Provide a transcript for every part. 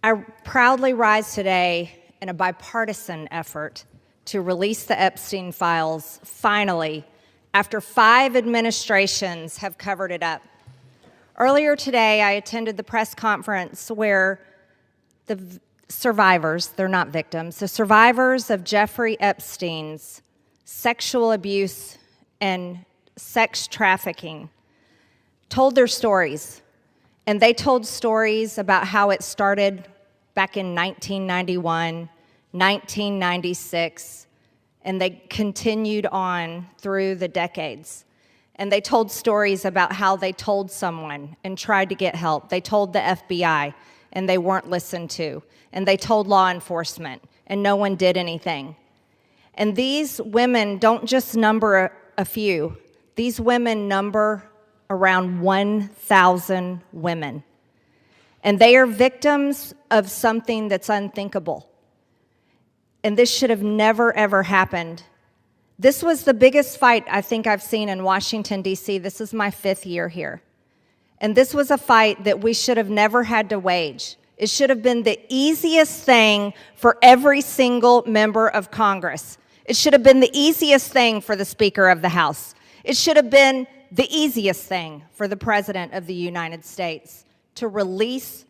I proudly rise today in a bipartisan effort to release the Epstein files, finally, after 5 administrations have covered it up. Earlier today, I attended the press conference where the survivors, they're not victims, the survivors of Jeffrey Epstein's sexual abuse and sex trafficking told their stories. And they told stories about how it started back in 1991, 1996, and they continued on through the decades. And they told stories about how they told someone and tried to get help. They told the FBI, and they weren't listened to. And they told law enforcement, and no one did anything. And these women don't just number a few. These women number around 1,000 women. And they are victims of something that's unthinkable. And this should have never, ever happened. This was the biggest fight I think I've seen in Washington, D.C. This is my 5th year here. And this was a fight that we should have never had to wage. It should have been the easiest thing for every single member of Congress. It should have been the easiest thing for the Speaker of the House. It should have been the easiest thing for the President of the United States to release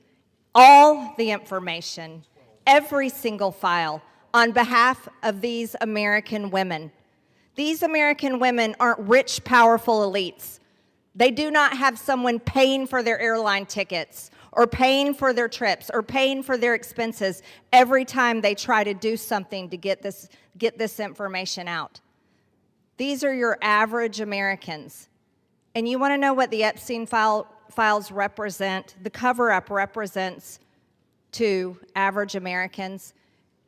all the information, every single file, on behalf of these American women. These American women aren't rich, powerful elites. They do not have someone paying for their airline tickets or paying for their trips or paying for their expenses every time they try to do something to get this information out. These are your average Americans. And you want to know what the Epstein files represent, the cover-up represents to average Americans?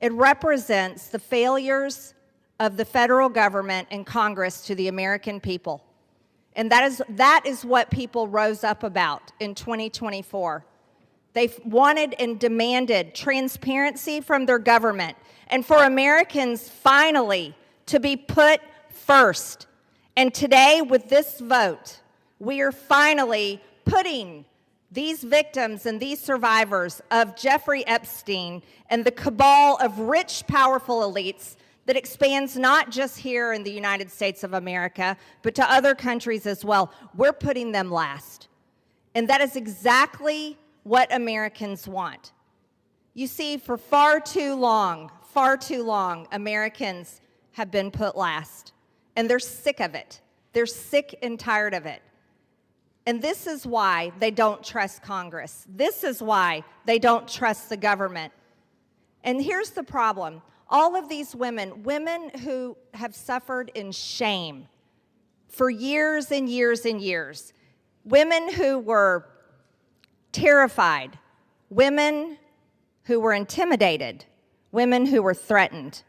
It represents the failures of the federal government and Congress to the American people. And that is what people rose up about in 2024. They wanted and demanded transparency from their government and for Americans finally to be put first. And today, with this vote, we are finally putting these victims and these survivors of Jeffrey Epstein and the cabal of rich, powerful elites that expands not just here in the United States of America, but to other countries as well. We're putting them last. And that is exactly what Americans want. You see, for far too long, Americans have been put last. And they're sick of it. They're sick and tired of it. And this is why they don't trust Congress. This is why they don't trust the government. And here's the problem. All of these women who have suffered in shame for years and years and years, women who were terrified, women who were intimidated, women who were threatened,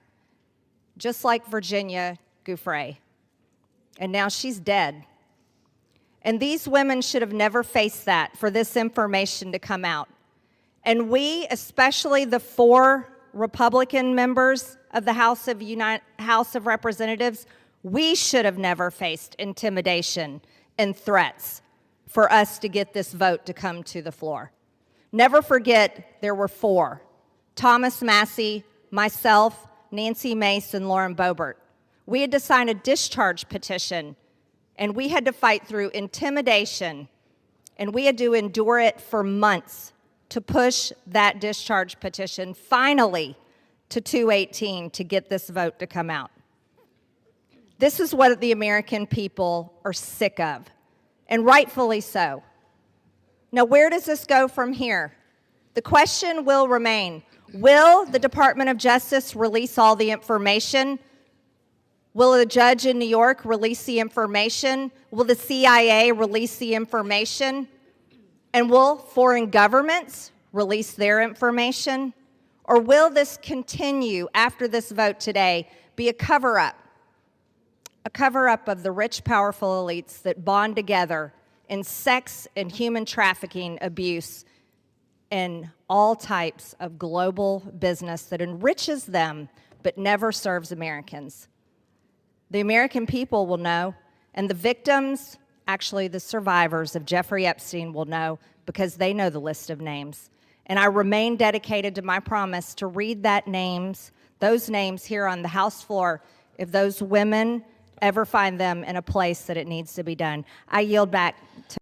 just like Virginia Giuffre. And now she's dead. And these women should have never faced that, for this information to come out. And we, especially the 4 Republican members of the House of Representatives, we should have never faced intimidation and threats for us to get this vote to come to the floor. Never forget, there were 4. Thomas Massie, myself, Nancy Mace, and Lauren Boebert. We had to sign a discharge petition, and we had to fight through intimidation, and we had to endure it for months to push that discharge petition finally to 218 to get this vote to come out. This is what the American people are sick of, and rightfully so. Now, where does this go from here? The question will remain, will the Department of Justice release all the information? Will a judge in New York release the information? Will the CIA release the information? And will foreign governments release their information? Or will this continue after this vote today be a cover-up? A cover-up of the rich, powerful elites that bond together in sex and human trafficking abuse and all types of global business that enriches them but never serves Americans. The American people will know, and the victims, actually the survivors of Jeffrey Epstein, will know because they know the list of names. And I remain dedicated to my promise to read those names here on the House floor if those women ever find them in a place that it needs to be done. I yield back to